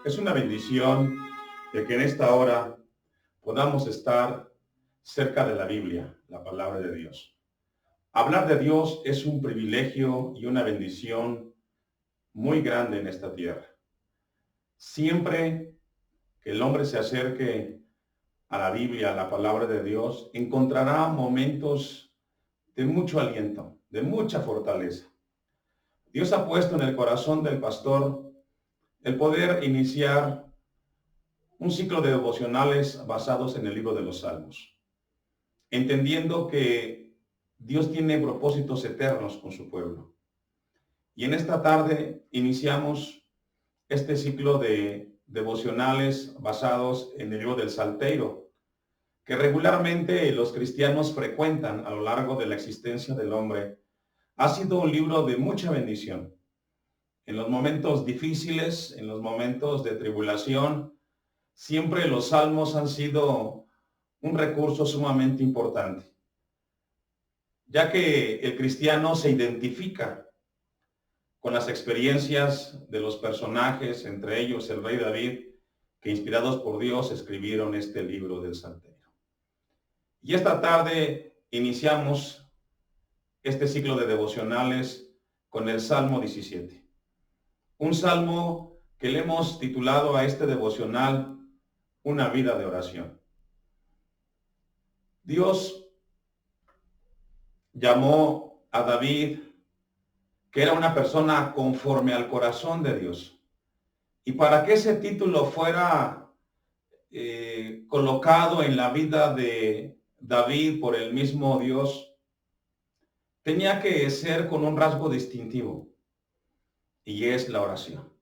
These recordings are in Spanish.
Es una bendición de que en esta hora podamos estar cerca de la Biblia, la palabra de Dios. Hablar de Dios es un privilegio y una bendición muy grande en esta tierra. Siempre que el hombre se acerque a la Biblia, a la palabra de Dios, encontrará momentos de mucho aliento, de mucha fortaleza. Dios ha puesto en el corazón del pastor el poder iniciar un ciclo de devocionales basados en el libro de los Salmos, entendiendo que Dios tiene propósitos eternos con su pueblo. Y en esta tarde iniciamos este ciclo de devocionales basados en el libro del Salterio, que regularmente los cristianos frecuentan a lo largo de la existencia del hombre. Ha sido un libro de mucha bendición. En los momentos difíciles, en los momentos de tribulación, siempre los salmos han sido un recurso sumamente importante, ya que el cristiano se identifica con las experiencias de los personajes, entre ellos el rey David, que inspirados por Dios escribieron este libro del Salterio. Y esta tarde iniciamos este ciclo de devocionales con el Salmo 17. Un salmo que le hemos titulado a este devocional Una vida de oración. Dios llamó a David, que era una persona conforme al corazón de Dios. Y para que ese título fuera colocado en la vida de David por el mismo Dios, tenía que ser con un rasgo distintivo, y es la oración.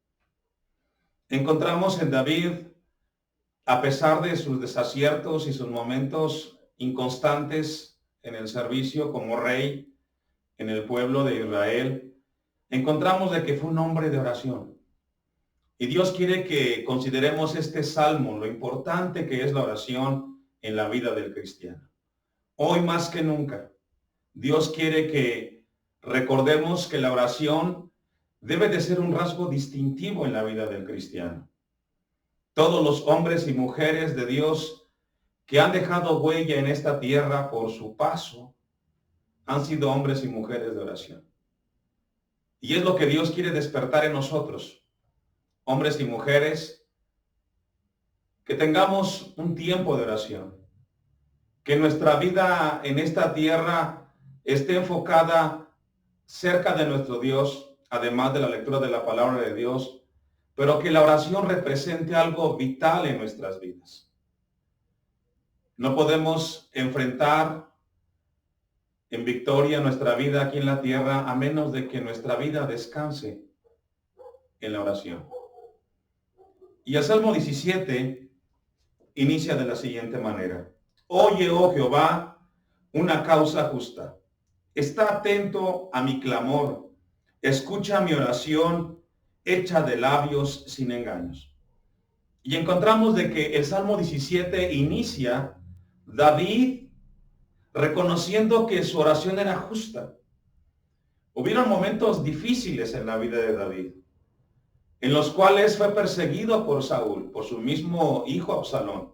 Encontramos en David, a pesar de sus desaciertos y sus momentos inconstantes en el servicio como rey en el pueblo de Israel, encontramos de que fue un hombre de oración. Y Dios quiere que consideremos este salmo, lo importante que es la oración en la vida del cristiano. Hoy más que nunca, Dios quiere que recordemos que la oración debe de ser un rasgo distintivo en la vida del cristiano. Todos los hombres y mujeres de Dios que han dejado huella en esta tierra por su paso han sido hombres y mujeres de oración. Y es lo que Dios quiere despertar en nosotros, hombres y mujeres, que tengamos un tiempo de oración, que nuestra vida en esta tierra esté enfocada cerca de nuestro Dios, además de la lectura de la palabra de Dios, pero que la oración represente algo vital en nuestras vidas. No podemos enfrentar en victoria nuestra vida aquí en la tierra a menos de que nuestra vida descanse en la oración. Y el Salmo 17 inicia de la siguiente manera: Oye, oh Jehová, una causa justa. Está atento a mi clamor. Escucha mi oración hecha de labios sin engaños. Y encontramos de que el Salmo 17 inicia David reconociendo que su oración era justa. Hubieron momentos difíciles en la vida de David, en los cuales fue perseguido por Saúl, por su mismo hijo Absalón.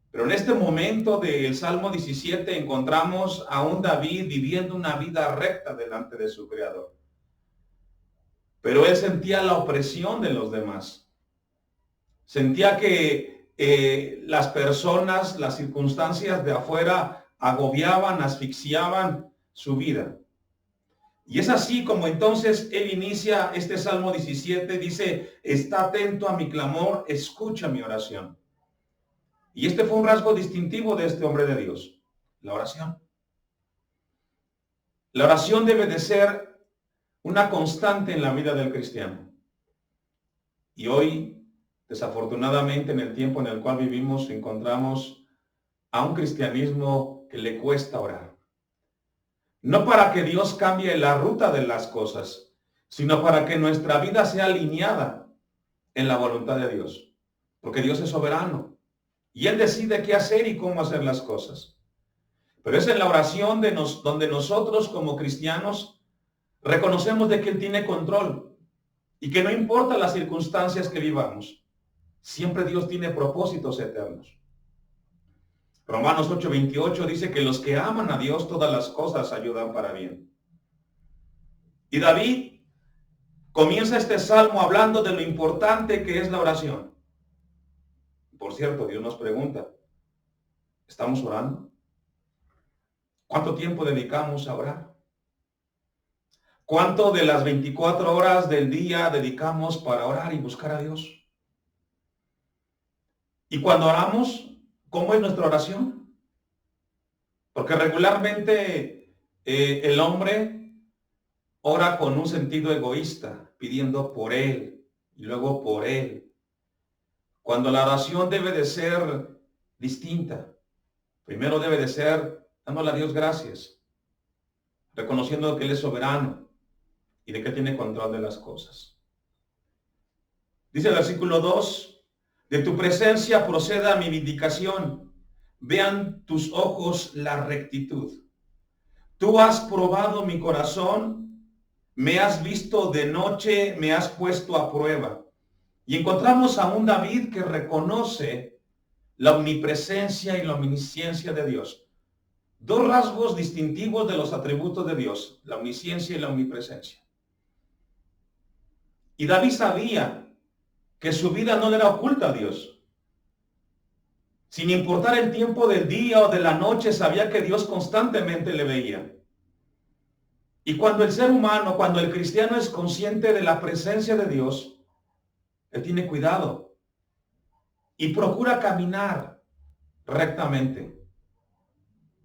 Pero en este momento del Salmo 17 encontramos a un David viviendo una vida recta delante de su Creador. Pero él sentía la opresión de los demás. Sentía que las personas, las circunstancias de afuera agobiaban, asfixiaban su vida. Y es así como entonces él inicia este Salmo 17, dice: está atento a mi clamor, escucha mi oración. Y este fue un rasgo distintivo de este hombre de Dios, la oración. La oración debe de ser una constante en la vida del cristiano. Y hoy, desafortunadamente, en el tiempo en el cual vivimos, encontramos a un cristianismo que le cuesta orar. No para que Dios cambie la ruta de las cosas, sino para que nuestra vida sea alineada en la voluntad de Dios. Porque Dios es soberano y Él decide qué hacer y cómo hacer las cosas. Pero es en la oración donde nosotros como cristianos reconocemos de que Él tiene control. Y que no importa las circunstancias que vivamos, siempre Dios tiene propósitos eternos. Romanos 8:28 dice que los que aman a Dios, todas las cosas ayudan para bien. Y David comienza este salmo hablando de lo importante que es la oración. Por cierto, Dios nos pregunta, ¿estamos orando? ¿Cuánto tiempo dedicamos a orar? ¿Cuánto de las 24 horas del día dedicamos para orar y buscar a Dios? Y cuando oramos, ¿cómo es nuestra oración? Porque regularmente el hombre ora con un sentido egoísta, pidiendo por él y luego por él. Cuando la oración debe de ser distinta. Primero debe de ser dándole a Dios gracias, reconociendo que Él es soberano y de que tiene control de las cosas. Dice el versículo 2, de tu presencia proceda mi vindicación, vean tus ojos la rectitud. Tú has probado mi corazón, me has visto de noche, me has puesto a prueba. Y encontramos a un David que reconoce la omnipresencia y la omnisciencia de Dios. Dos rasgos distintivos de los atributos de Dios, la omnisciencia y la omnipresencia. Y David sabía que su vida no le era oculta a Dios. Sin importar el tiempo del día o de la noche, sabía que Dios constantemente le veía. Y cuando el ser humano, cuando el cristiano es consciente de la presencia de Dios, él tiene cuidado y procura caminar rectamente.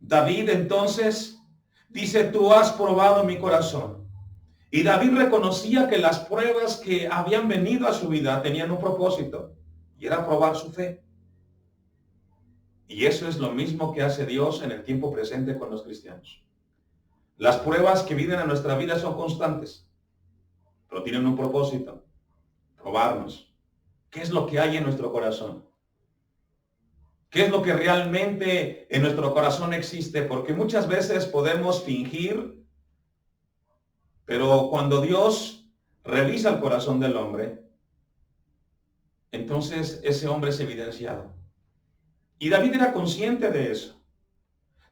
David entonces dice, tú has probado mi corazón. Y David reconocía que las pruebas que habían venido a su vida tenían un propósito, y era probar su fe. Y eso es lo mismo que hace Dios en el tiempo presente con los cristianos. Las pruebas que vienen a nuestra vida son constantes, pero tienen un propósito, probarnos. ¿Qué es lo que hay en nuestro corazón? ¿Qué es lo que realmente en nuestro corazón existe? Porque muchas veces podemos fingir, pero cuando Dios revisa el corazón del hombre, entonces ese hombre es evidenciado. Y David era consciente de eso.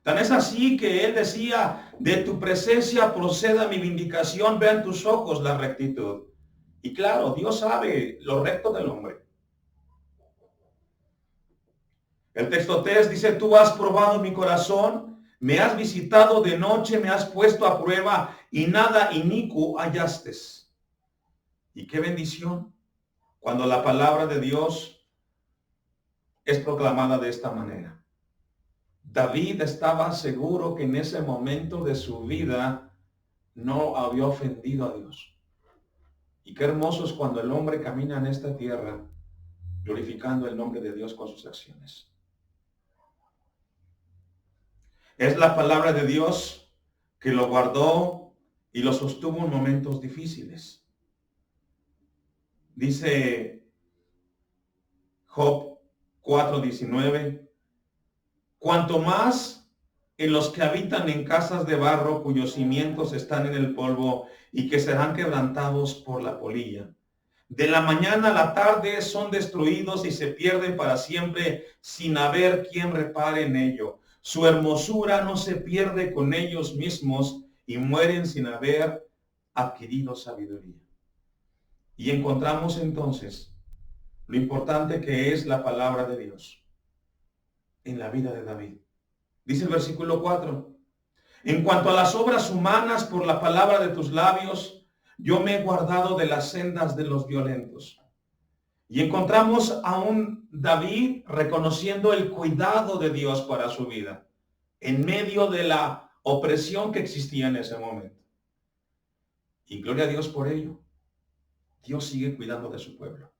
Tan es así que él decía, de tu presencia proceda mi vindicación, vean tus ojos la rectitud. Y claro, Dios sabe lo recto del hombre. El texto 3 dice, tú has probado mi corazón, me has visitado de noche, me has puesto a prueba y nada inicuo hallaste. Y qué bendición cuando la palabra de Dios es proclamada de esta manera. David estaba seguro que en ese momento de su vida no había ofendido a Dios. Y qué hermoso es cuando el hombre camina en esta tierra glorificando el nombre de Dios con sus acciones. Es la palabra de Dios que lo guardó y lo sostuvo en momentos difíciles. Dice Job 4:19, cuanto más en los que habitan en casas de barro cuyos cimientos están en el polvo y que serán quebrantados por la polilla. De la mañana a la tarde son destruidos y se pierden para siempre sin haber quien repare en ello. Su hermosura no se pierde con ellos mismos y mueren sin haber adquirido sabiduría. Y encontramos entonces lo importante que es la palabra de Dios en la vida de David. Dice el versículo 4, en cuanto a las obras humanas por la palabra de tus labios, yo me he guardado de las sendas de los violentos. Y encontramos a un David reconociendo el cuidado de Dios para su vida, en medio de la opresión que existía en ese momento. Y gloria a Dios por ello. Dios sigue cuidando de su pueblo.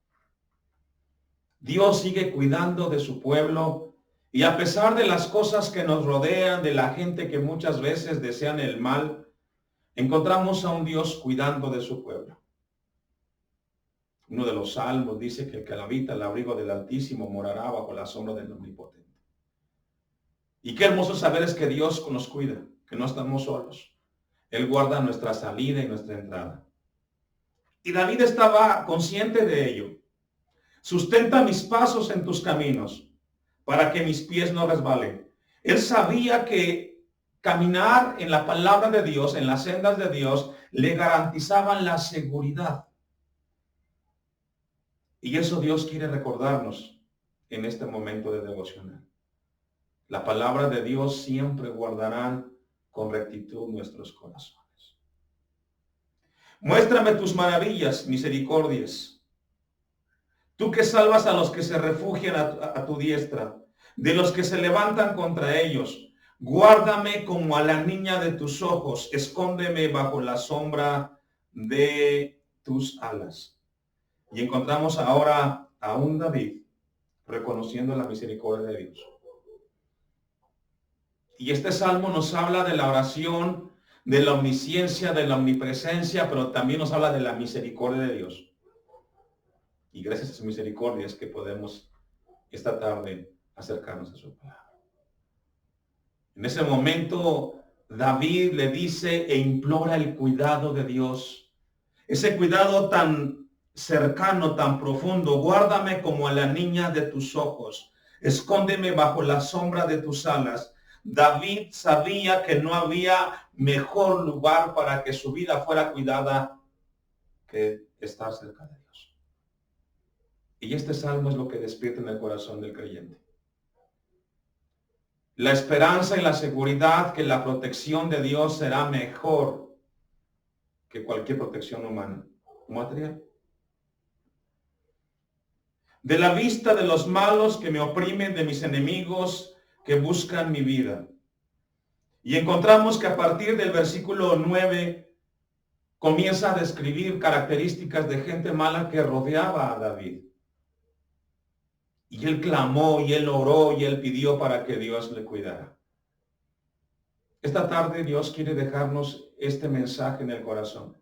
Dios sigue cuidando de su pueblo. Y a pesar de las cosas que nos rodean, de la gente que muchas veces desean el mal, encontramos a un Dios cuidando de su pueblo. Uno de los salmos dice que el que habita el abrigo del Altísimo morará bajo la sombra del Omnipotente. Y qué hermoso saber es que Dios nos cuida, que no estamos solos. Él guarda nuestra salida y nuestra entrada. Y David estaba consciente de ello. Sustenta mis pasos en tus caminos, para que mis pies no resbalen. Él sabía que caminar en la palabra de Dios, en las sendas de Dios, le garantizaban la seguridad. Y eso Dios quiere recordarnos en este momento de devocional. La palabra de Dios siempre guardarán con rectitud nuestros corazones. Muéstrame tus maravillas, misericordias. Tú que salvas a los que se refugian a tu diestra, de los que se levantan contra ellos. Guárdame como a la niña de tus ojos, escóndeme bajo la sombra de tus alas. Y encontramos ahora a un David reconociendo la misericordia de Dios. Y este salmo nos habla de la oración, de la omnisciencia, de la omnipresencia, pero también nos habla de la misericordia de Dios. Y gracias a su misericordia es que podemos esta tarde acercarnos a su palabra. En ese momento, David le dice e implora el cuidado de Dios. Ese cuidado tan cercano, tan profundo. Guárdame como a la niña de tus ojos. Escóndeme bajo la sombra de tus alas. David sabía que no había mejor lugar para que su vida fuera cuidada que estar cerca de Dios. Y este salmo es lo que despierta en el corazón del creyente. La esperanza y la seguridad que la protección de Dios será mejor que cualquier protección humana o material. De la vista de los malos que me oprimen, de mis enemigos que buscan mi vida. Y encontramos que a partir del versículo 9 comienza a describir características de gente mala que rodeaba a David. Y él clamó, y él oró, y él pidió para que Dios le cuidara. Esta tarde Dios quiere dejarnos este mensaje en el corazón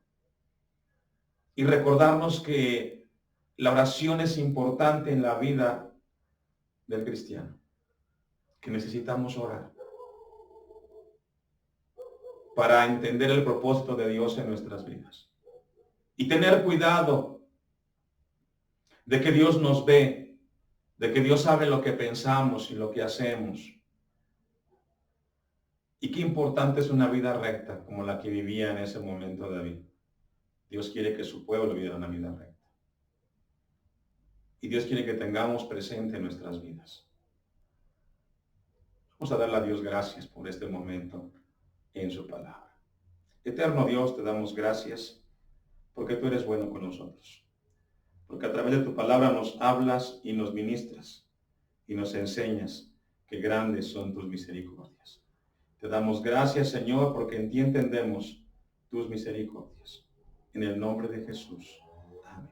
y recordarnos que la oración es importante en la vida del cristiano, que necesitamos orar para entender el propósito de Dios en nuestras vidas y tener cuidado de que Dios nos ve, de que Dios sabe lo que pensamos y lo que hacemos. Y qué importante es una vida recta como la que vivía en ese momento David. Dios quiere que su pueblo viva una vida recta. Y Dios quiere que tengamos presente en nuestras vidas. Vamos a darle a Dios gracias por este momento en su palabra. Eterno Dios, te damos gracias porque tú eres bueno con nosotros. Porque a través de tu palabra nos hablas y nos ministras y nos enseñas que grandes son tus misericordias. Te damos gracias, Señor, porque en ti entendemos tus misericordias. En el nombre de Jesús. Amén.